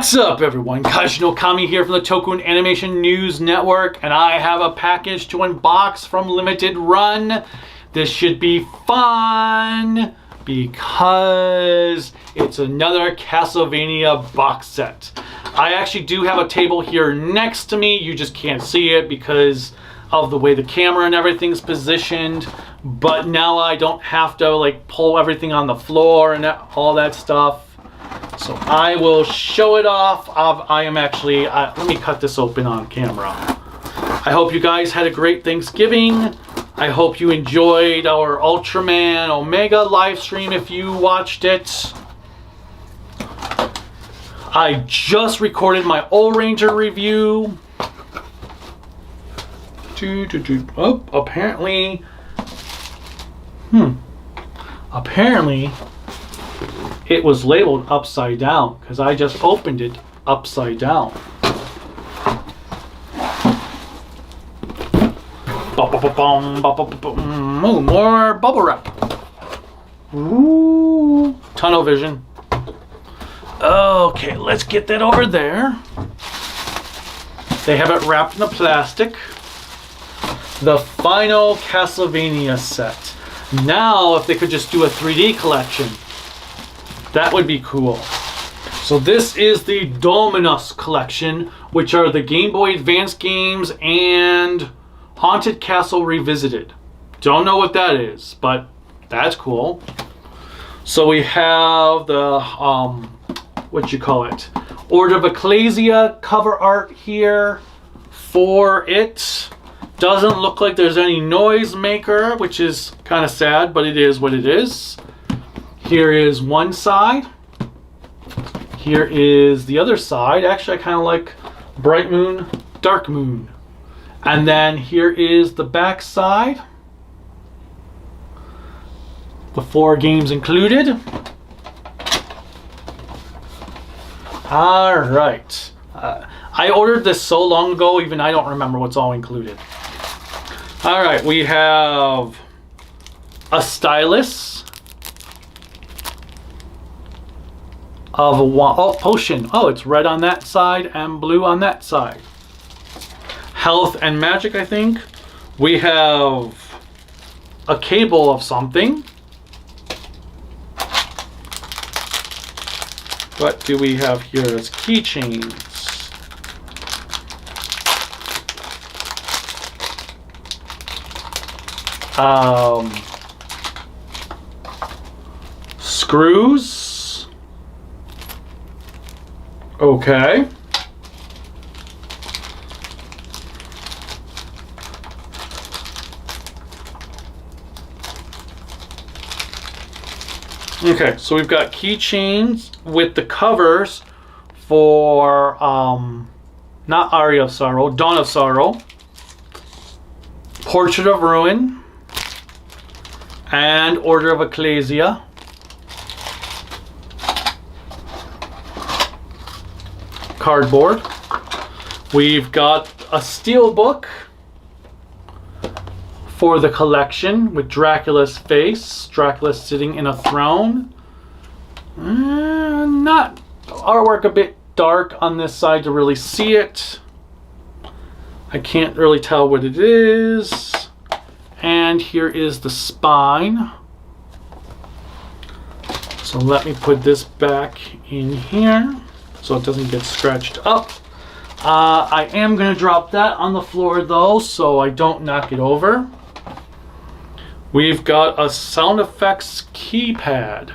What's up, everyone? Kami here from the Toku and Animation News Network, and I have a package to unbox from Limited Run. This should be fun because it's another Castlevania box set. I actually do have a table here next to me. You just can't see it because of the way the camera and everything's positioned. But now I don't have to like pull everything on the floor and all that stuff. So I will show it off. I am actually, let me cut this open on camera. I hope you guys had a great Thanksgiving. I hope you enjoyed our Ultraman Omega live stream if you watched it. I just recorded my Old Ranger review. Oh, apparently, apparently it was labeled upside down because I just opened it upside down. Ooh, more bubble wrap. Ooh, tunnel vision. Okay, let's get that over there. They have it wrapped in the plastic. The final Castlevania set. Now, if they could just do a 3D collection, that would be cool. So this is the Dominus Collection, which are the Game Boy Advance games and Haunted Castle Revisited. Don't know what that is, but that's cool. So we have the, Order of Ecclesia cover art here for it. Doesn't look like there's any noise maker, which is kind of sad, but it is what it is. Here is one side. Here is the other side. Actually, I kind of like Bright Moon, Dark Moon. And then here is the back side. The 4 games included. All right. I ordered this so long ago, even I don't remember what's all included. All right, we have a stylus of a potion. Oh, it's red on that side and blue on that side. Health and magic, I think. We have a cable of something. What do we have here? It's keychains. Screws. Okay. Okay, so we've got keychains with the covers for not Aria of Sorrow, Dawn of Sorrow, Portrait of Ruin, and Order of Ecclesia. Cardboard. We've got a steel book for the collection with Dracula's face. Dracula sitting in a throne. Not artwork, a bit dark on this side to really see it. I can't really tell what it is. And here is the spine. So let me put this back in here so it doesn't get scratched up. I am going to drop that on the floor though, so I don't knock it over. We've got a sound effects keypad.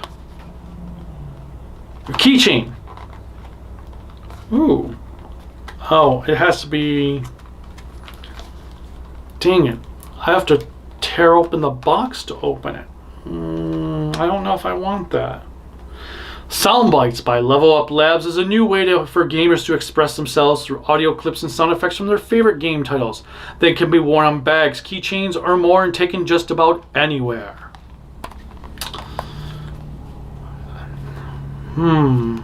Keychain. Ooh. Oh, it has to be... Dang it. I have to tear open the box to open it. I don't know if I want that. Sound Bites by Level Up Labs is a new way for gamers to express themselves through audio clips and sound effects from their favorite game titles. They can be worn on bags, keychains, or more and taken just about anywhere. I'm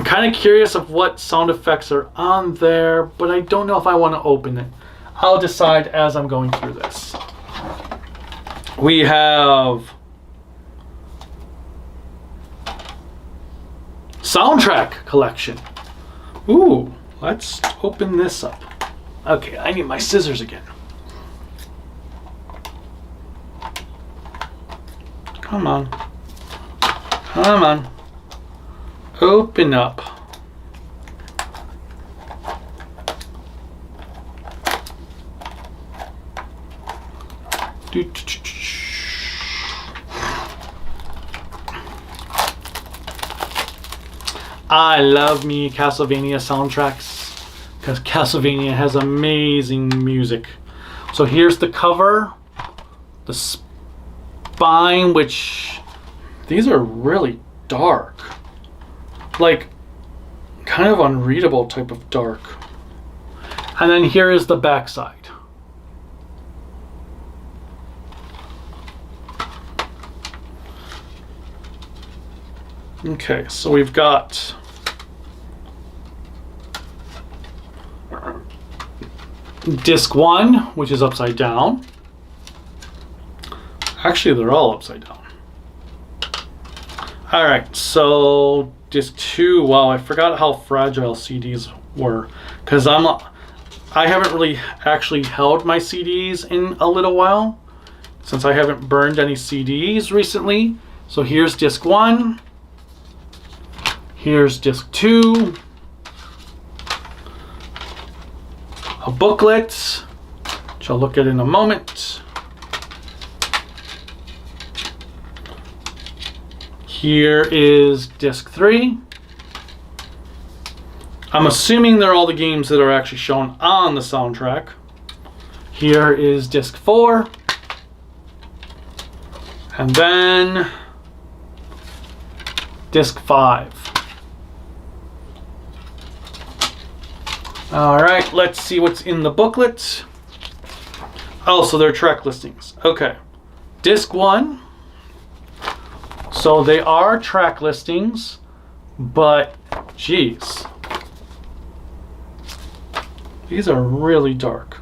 kind of curious of what sound effects are on there, but I don't know if I want to open it. I'll decide as I'm going through this. We have soundtrack collection. Ooh, let's open this up. Okay, I need my scissors again. Come on. Come on. Open up. I love me Castlevania soundtracks because Castlevania has amazing music. So here's the cover, the spine, which these are really dark, like kind of unreadable type of dark. And then here is the back side. Okay, so we've got disc 1, which is upside down. Actually, they're all upside down. All right, so disc 2. Wow, I forgot how fragile CDs were because I haven't really actually held my CDs in a little while since I haven't burned any CDs recently. So here's disc 1. Here's disc 2, a booklet, which I'll look at in a moment. Here is disc 3. I'm assuming they're all the games that are actually shown on the soundtrack. Here is disc 4. And then disc 5. All right, let's see what's in the booklet. Oh, so they're track listings. Okay, disc 1. So they are track listings, but geez, these are really dark.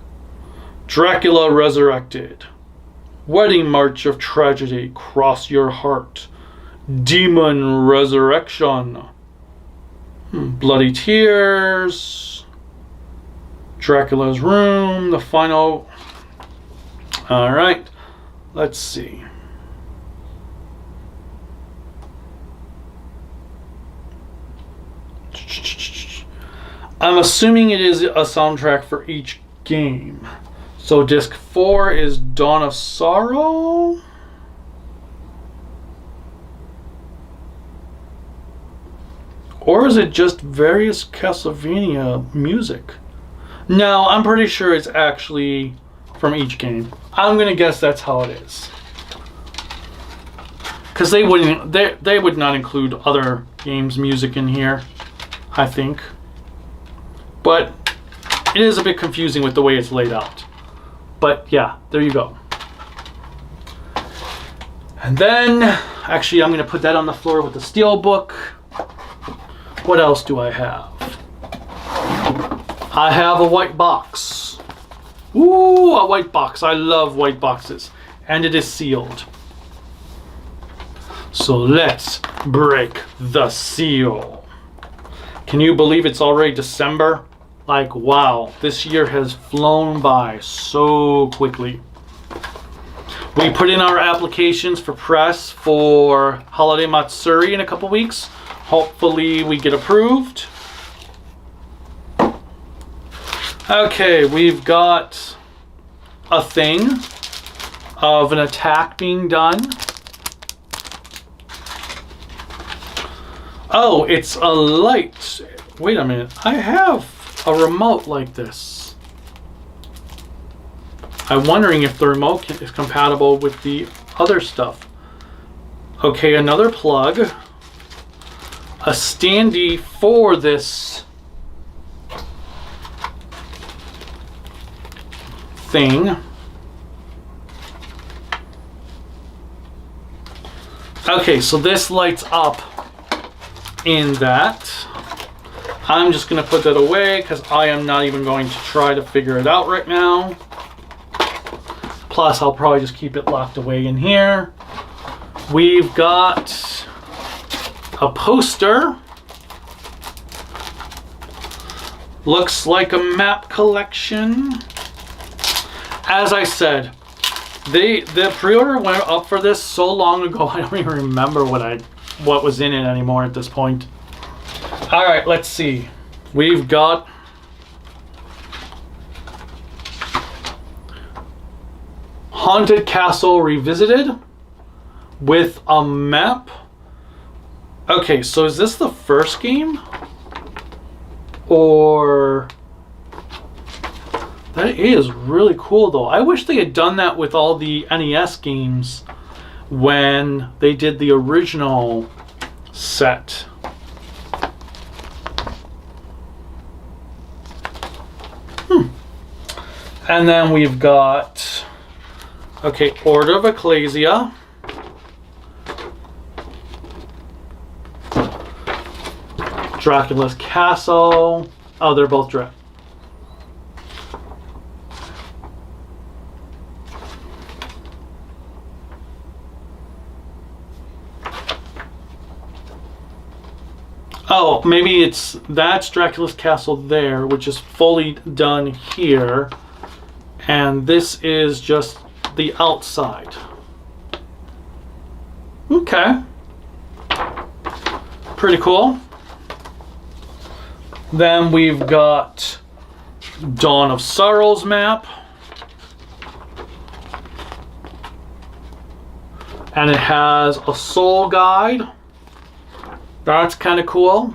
Dracula Resurrected, Wedding March of Tragedy, Cross Your Heart, Demon Resurrection, Bloody Tears, Dracula's Room, the final. All right, let's see. I'm assuming it is a soundtrack for each game. So disc 4 is Dawn of Sorrow. Or is it just various Castlevania music? No, I'm pretty sure it's actually from each game. I'm gonna guess that's how it is. Because they would not include other games' music in here, I think. But it is a bit confusing with the way it's laid out. But yeah, there you go. And then, actually I'm gonna put that on the floor with the steel book. What else do I have? I have a white box. Ooh, a white box. I love white boxes. And it is sealed. So let's break the seal. Can you believe it's already December? Like, wow, this year has flown by so quickly. We put in our applications for press for Holiday Matsuri in a couple weeks. Hopefully we get approved. Okay, we've got a thing of an attack being done. Oh, it's a light. Wait a minute. I have a remote like this. I'm wondering if the remote is compatible with the other stuff. Okay, another plug. A standee for this thing. Okay, so this lights up in that. I'm just going to put that away because I am not even going to try to figure it out right now. Plus, I'll probably just keep it locked away in here. We've got a poster Looks like a map collection. As I said, the pre-order went up for this so long ago, I don't even remember what was in it anymore at this point. All right, let's see. We've got Haunted Castle Revisited with a map. Okay, so is this the first game? Or... That is really cool though. I wish they had done that with all the NES games when they did the original set. And then we've got, okay, Order of Ecclesia. Dracula's Castle. Oh, they're both Dracula. Oh, maybe that's Dracula's Castle there, which is fully done here. And this is just the outside. Okay. Pretty cool. Then we've got Dawn of Sorrow's map. And it has a soul guide. That's kind of cool.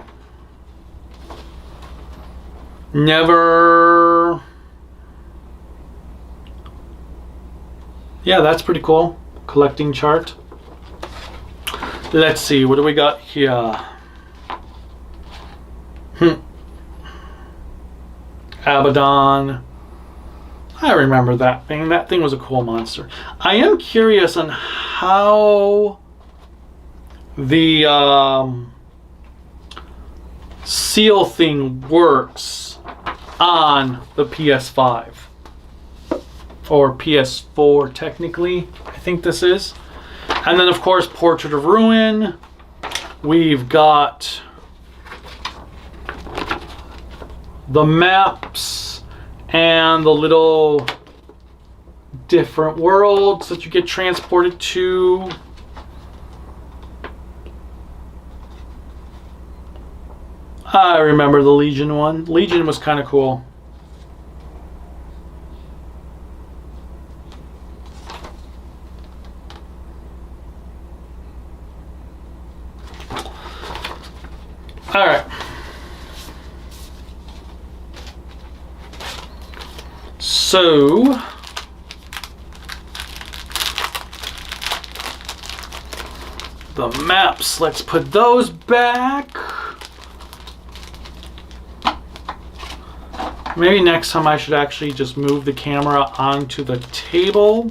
Never... Yeah, that's pretty cool. Collecting chart. Let's see, what do we got here? Abaddon. I remember that thing. That thing was a cool monster. I am curious on how the seal thing works on the PS5 or PS4 technically, I think this is. And then of course Portrait of Ruin. We've got the maps and the little different worlds that you get transported to. I remember the Legion one. Legion was kind of cool. All right. So the maps, let's put those back. Maybe next time I should actually just move the camera onto the table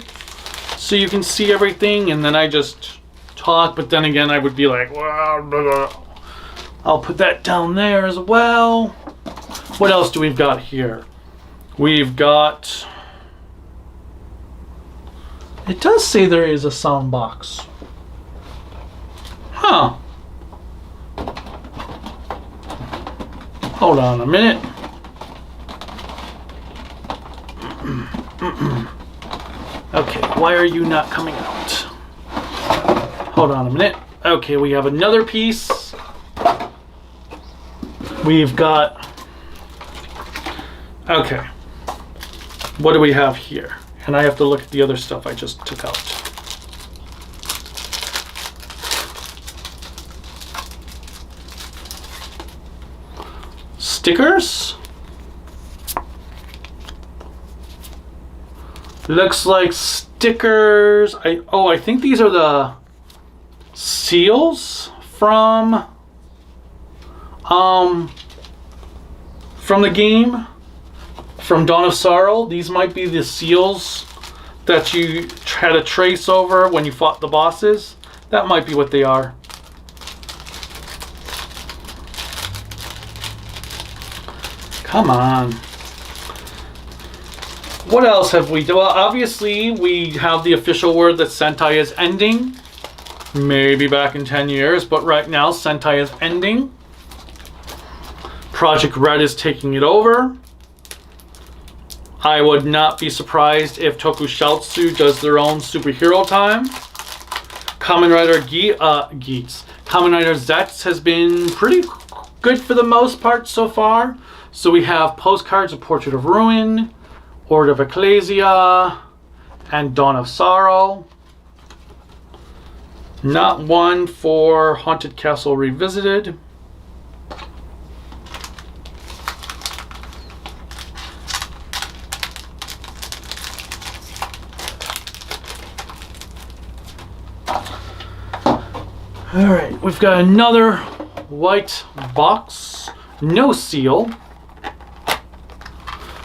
so you can see everything, and then I just talk, but then again I would be like, well, blah, blah. I'll put that down there as well. What else do we've got here? We've got, it does say there is a sound box. Huh. Hold on a minute. Okay, why are you not coming out? Hold on a minute. Okay, we have another piece. We've got, okay. What do we have here? And I have to look at the other stuff I just took out. Stickers? Looks like stickers. I think these are the seals from the game, from Dawn of Sorrow. These might be the seals that you had to trace over when you fought the bosses. That might be what they are. Come on. What else have we done? Well, obviously, we have the official word that Sentai is ending. Maybe back in 10 years, but right now, Sentai is ending. Project Red is taking it over. I would not be surprised if Tokushoutsu does their own superhero time. Kamen Rider Kamen Rider Zets has been pretty good for the most part so far. So we have postcards of Portrait of Ruin, Order of Ecclesia, and Dawn of Sorrow. Not one for Haunted Castle Revisited. Alright, we've got another white box, no seal.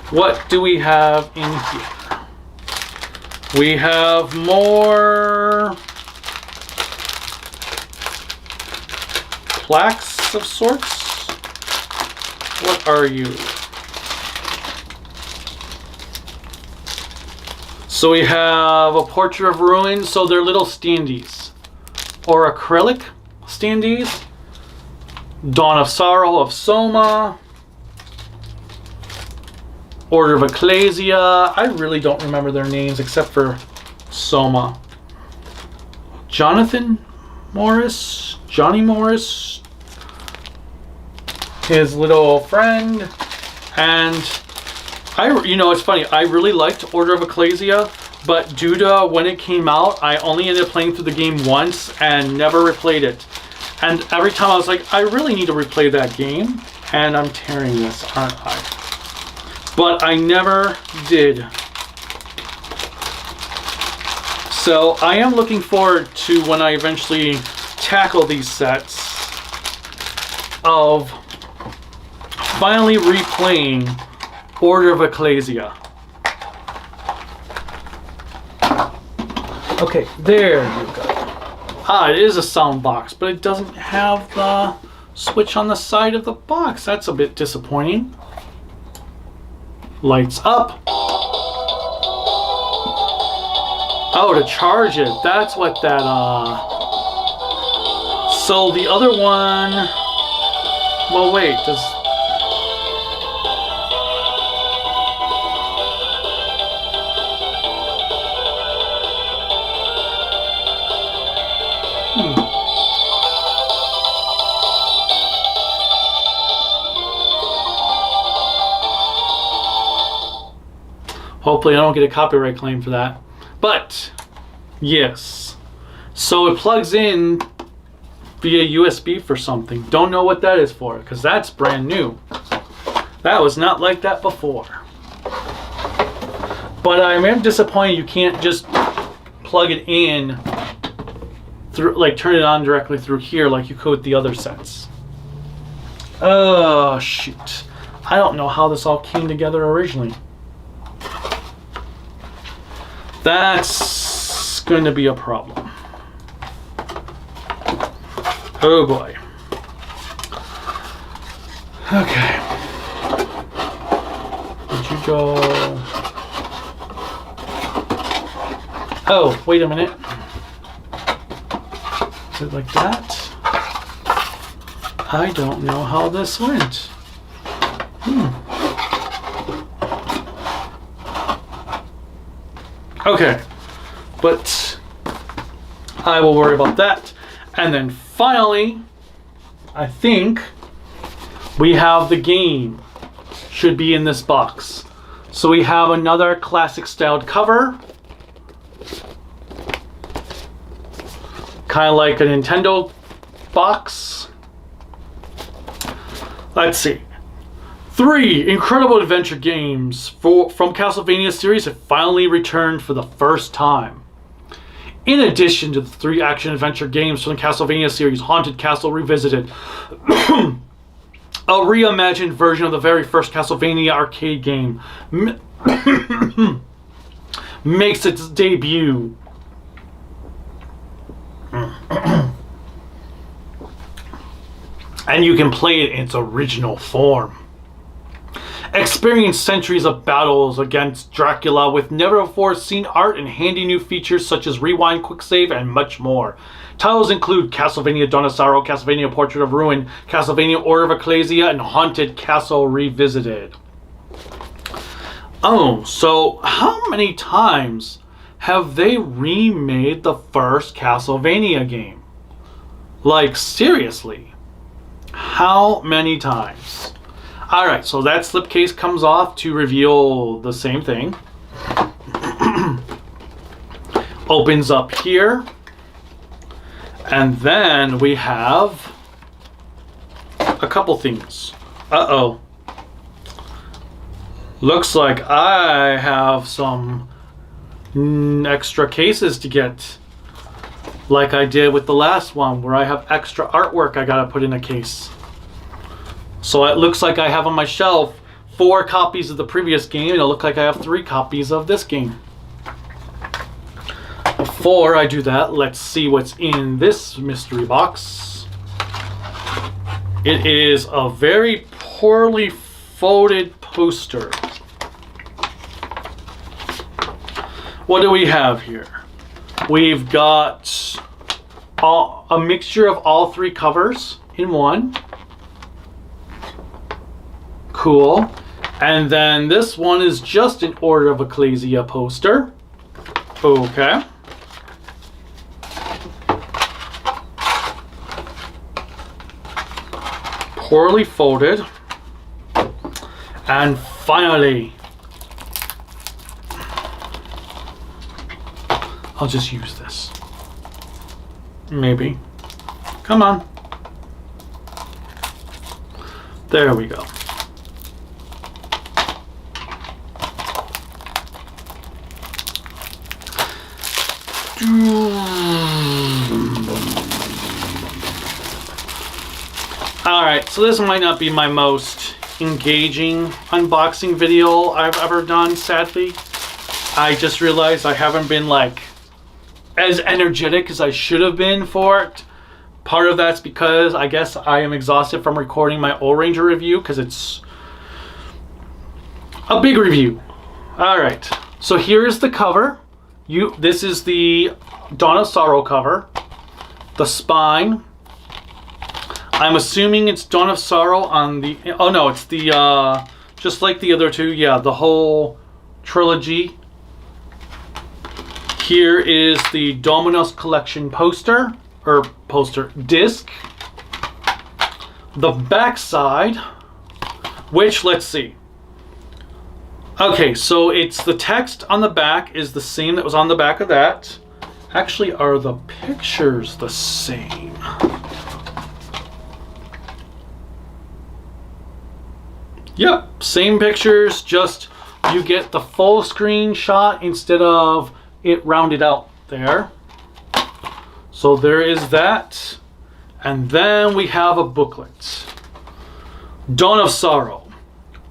What do we have in here? We have more plaques of sorts. What are you? So we have a Portrait of Ruin, so they're little standees. Or acrylic standees. Dawn of Sorrow of Soma. Order of Ecclesia. I really don't remember their names except for Soma. Johnny Morris, his little friend, and it's funny. I really liked Order of Ecclesia. But due to when it came out, I only ended up playing through the game once and never replayed it. And every time I was like, I really need to replay that game. And I'm tearing this, aren't I? But I never did. So I am looking forward to when I eventually tackle these sets of finally replaying Order of Ecclesia. Okay, there you go. It is a sound box, but it doesn't have the switch on the side of the box. That's a bit disappointing. Lights up. Oh, to charge it. That's what that, So the other one... Well, wait, does... Hopefully I don't get a copyright claim for that. But, yes. So it plugs in via USB for something. Don't know what that is for, because that's brand new. That was not like that before. But I am disappointed you can't just plug it in through, like turn it on directly through here like you could with the other sets. Oh, shoot. I don't know how this all came together originally. That's going to be a problem. Oh boy. Okay. Did you go... Oh, wait a minute. Is it like that? I don't know how this went. Okay, but I will worry about that. And then finally, I think we have the game. Should be in this box. So we have another classic styled cover. Kind of like a Nintendo box. Let's see. 3 incredible adventure games from Castlevania series have finally returned for the first time. In addition to the 3 action-adventure games from the Castlevania series, Haunted Castle Revisited, a reimagined version of the very first Castlevania arcade game, makes its debut. And you can play it in its original form. Experience centuries of battles against Dracula with never-before-seen art and handy new features such as rewind, quick save, and much more. Titles include Castlevania Dominus Collection, Castlevania Portrait of Ruin, Castlevania Order of Ecclesia, and Haunted Castle Revisited. Oh, so how many times have they remade the first Castlevania game? Like, seriously, how many times? Alright, so that slipcase comes off to reveal the same thing. Opens up here. And then we have a couple things. Uh-oh. Looks like I have some extra cases to get. Like I did with the last one, where I have extra artwork I gotta put in a case. So it looks like I have on my shelf 4 copies of the previous game, and it looks like I have 3 copies of this game. Before I do that, let's see what's in this mystery box. It is a very poorly folded poster. What do we have here? We've got a mixture of all 3 covers in one. Cool. And then this one is just an Order of Ecclesia poster. Okay. Poorly folded. And finally, I'll just use this. Maybe. Come on. There we go. Alright, so this might not be my most engaging unboxing video I've ever done, sadly. I just realized I haven't been like as energetic as I should have been for it. Part of that's because I guess I am exhausted from recording my Old Ranger review, because it's a big review. Alright, so here's the cover. This is the Dawn of Sorrow cover. The spine. I'm assuming it's Dawn of Sorrow on the... Oh no, it's the... just like the other 2. Yeah, the whole trilogy. Here is the Dominus Collection poster. Or poster disc. The back side. Which, let's see. Okay, so it's the text on the back is the same that was on the back of that. Actually, are the pictures the same? Yep, same pictures, just you get the full screen shot instead of it rounded out there. So there is that. And then we have a booklet. Dawn of Sorrow.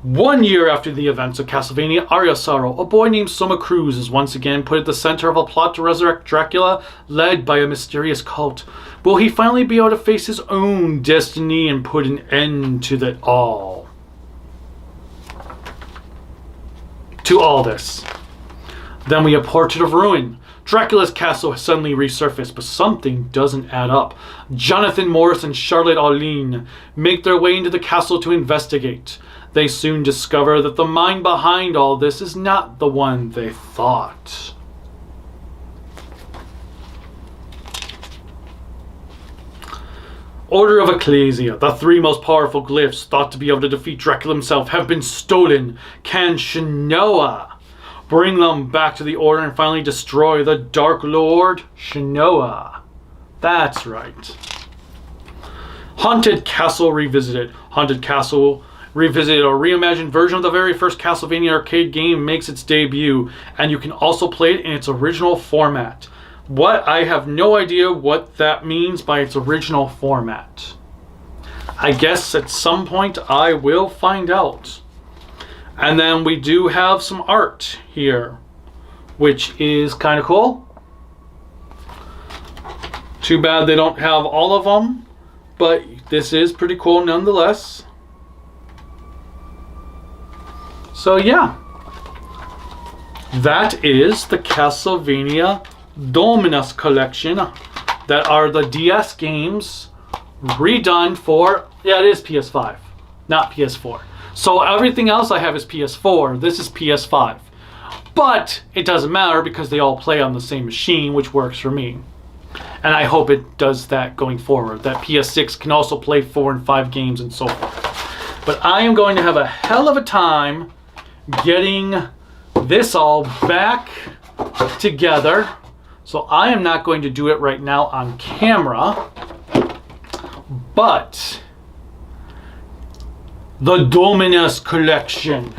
1 year after the events of Castlevania Aria Sorrow, a boy named Soma Cruz is once again put at the center of a plot to resurrect Dracula, led by a mysterious cult. Will he finally be able to face his own destiny and put an end to that all? To all this. Then we have Portrait of Ruin. Dracula's castle has suddenly resurfaced, but something doesn't add up. Jonathan Morris and Charlotte Arlene make their way into the castle to investigate. They soon discover that the mind behind all this is not the one they thought. Order of Ecclesia. The 3 most powerful glyphs thought to be able to defeat Dracula himself have been stolen. Can Shinoa bring them back to the Order and finally destroy the Dark Lord? Shinoa. That's right. Haunted Castle Revisited. Haunted Castle Revisited, a reimagined version of the very first Castlevania arcade game, makes its debut, and you can also play it in its original format. I have no idea what that means by its original format. I guess at some point I will find out. And then we do have some art here, which is kind of cool. Too bad they don't have all of them, but this is pretty cool nonetheless. So yeah, that is the Castlevania Dominus Collection that are the DS games redone for, yeah, it is PS5, not PS4. So everything else I have is PS4. This is PS5. But it doesn't matter because they all play on the same machine, which works for me. And I hope it does that going forward, that PS6 can also play 4 and 5 games and so forth. But I am going to have a hell of a time getting this all back together. So I am not going to do it right now on camera. But the Dominus Collection.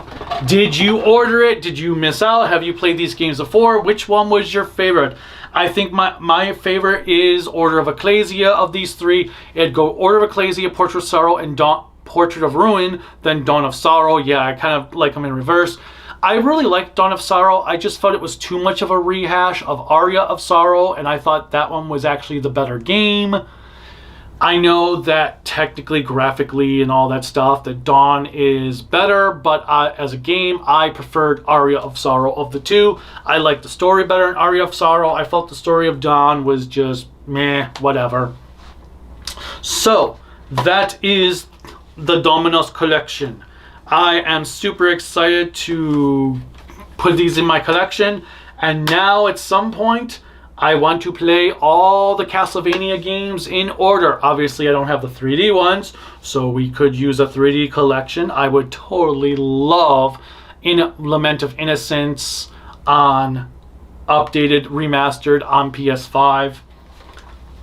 Did you order it? Did you miss out? Have you played these games before? Which one was your favorite? I think my favorite is Order of Ecclesia of these three. It'd go Order of Ecclesia, Portrait of Sorrow, and Portrait of Ruin, then Dawn of Sorrow. Yeah, I kind of like them in reverse. I really liked Dawn of Sorrow. I just felt it was too much of a rehash of Aria of Sorrow, and I thought that one was actually the better game. I know that technically, graphically, and all that stuff, that Dawn is better, but as a game, I preferred Aria of Sorrow of the two. I liked the story better in Aria of Sorrow. I felt the story of Dawn was just meh, whatever. So, that is the Dominus Collection. I am super excited to put these in my collection, and now at some point, I want to play all the Castlevania games in order. Obviously, I don't have the 3D ones, so we could use a 3D collection. I would totally love Lament of Innocence on updated, remastered on PS5,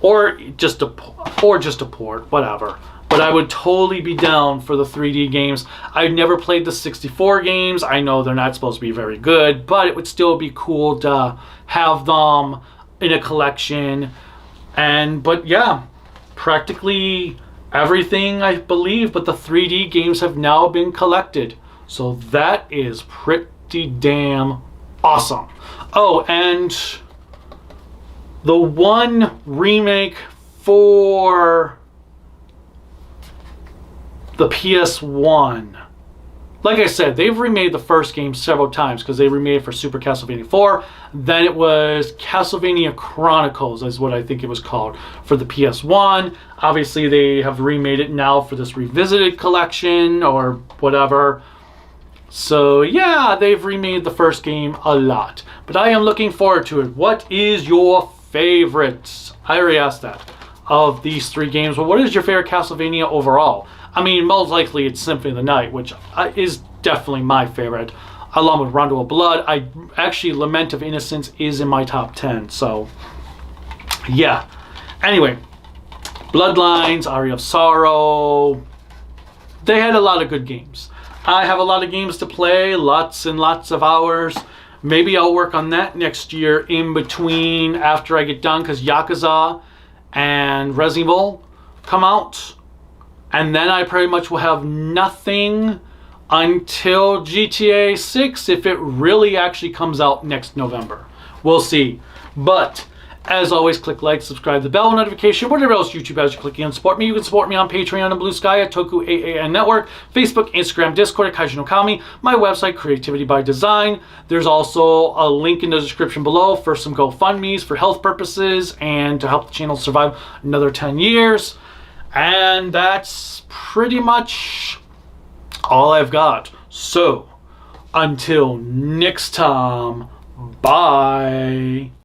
or just a port, whatever. But I would totally be down for the 3D games. I've never played the 64 games. I know they're not supposed to be very good, but it would still be cool to have them in a collection. But yeah, practically everything, I believe, but the 3D games have now been collected. So that is pretty damn awesome. Oh, and the one remake for the PS1. Like I said, they've remade the first game several times because they remade it for Super Castlevania 4. Then it was Castlevania Chronicles is what I think it was called for the PS1. Obviously, they have remade it now for this revisited collection or whatever. So yeah, they've remade the first game a lot. But I am looking forward to it. What is your favorite? I already asked that. Of these three games. Well, what is your favorite Castlevania overall? I mean, most likely it's Symphony of the Night, which is definitely my favorite, along with Rondo of Blood. Actually, Lament of Innocence is in my top 10, so yeah. Anyway, Bloodlines, Aria of Sorrow, they had a lot of good games. I have a lot of games to play, lots and lots of hours. Maybe I'll work on that next year in between after I get done, because Yakuza and Resident Evil come out. And then I pretty much will have nothing until GTA 6 if it really actually comes out next November. We'll see. But as always, click like, subscribe, the bell notification, whatever else YouTube has you clicking on support me. You can support me on Patreon and Bluesky at tokuaannetwork, Network, Facebook, Instagram, Discord at Kaiji no Kami, my website, Creativity by Design. There's also a link in the description below for some GoFundMes for health purposes and to help the channel survive another 10 years. And that's pretty much all I've got. So, until next time, bye.